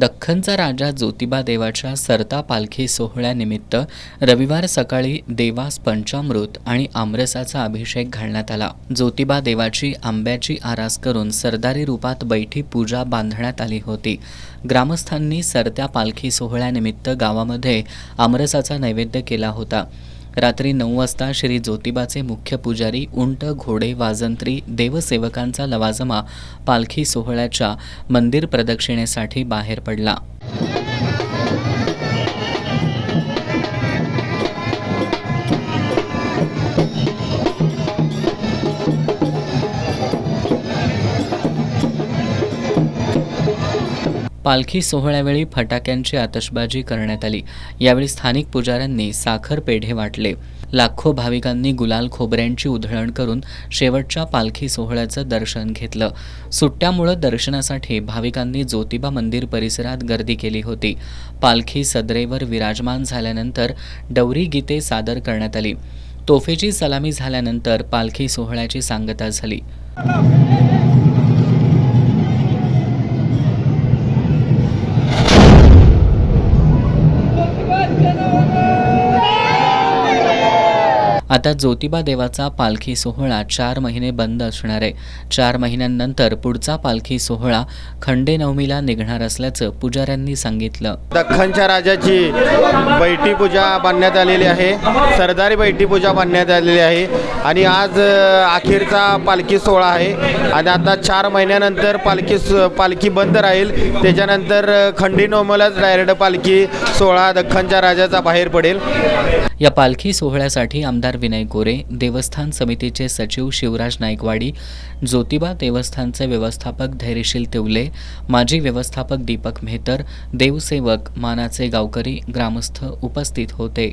दख्खनचा राजा ज्योतिबा देवाच्या सरता पालखी सोहळ्यानिमित्त रविवार सकाळी देवास पंचामृत आणि आमरसाचा अभिषेक घालण्यात आला। ज्योतिबा देवाची आंब्याची आरास करून सरदारी रूपात बैठी पूजा बांधण्यात आली होती। ग्रामस्थांनी सरत्या पालखी सोहळ्यानिमित्त गावामध्ये आमरसाचा नैवेद्य केला होता। रात्री 9 वाजता श्री ज्योतिबाचे मुख्य पुजारी, उंट, घोडे, वाजंत्री, देवसेवकांचा लवाजमा पालखी सोहळ्याच्या मंदिर प्रदक्षिणेसाठी बाहेर पडला। पालखी सोहळ्यावेळी फटाक्यांची आतषबाजी करण्यात आली। यावेळी स्थानिक पुजाऱ्यांनी साखर पेढे वाटले। लाखो भाविकांनी गुलाल खोबऱ्यांची उधळण करून शेवटच्या पालखी सोहळ्याचं दर्शन घेतलं। सुट्ट्यामुळे दर्शनासाठी भाविकांनी ज्योतिबा मंदिर परिसरात गर्दी केली होती। पालखी सदरेवर विराजमान झाल्यानंतर डवरी गीते सादर करण्यात आली। तोफेची सलामी झाल्यानंतर पालखी सोहळ्याची सांगता झाली। आता ज्योतिबा देवाचा पालखी सोहळा 4 महिने बंद असणार आहे। 4 महिन्यांनंतर पुढचा पालखी सोहळा खंडेनवमीला निघणार असल्याचं पुजाऱ्यांनी सांगितलं। दख्खनच्या राजाची बैठी पूजा बांधण्यात आलेली आहे, सरदारी बैठी पूजा बांधण्यात आलेली आहे आणि आज अखेरचा पालखी सोहळा आहे आणि आता 4 महिन्यानंतर पालखी बंद राहील। त्याच्यानंतर खंडेनवमीलाच डायरेक्ट पालखी सोहळा दख्खनच्या राजाचा बाहेर पडेल। या पालखी सोहळ्यासाठी आमदार विनय गोरे, देवस्थान समितीचे सचिव शिवराज नाईकवाडी, ज्योतिबा देवस्थानचे व्यवस्थापक धैर्यशील तेवले, माजी व्यवस्थापक दीपक मेहतर, देवसेवक, मानाचे गावकरी, ग्रामस्थ उपस्थित होते।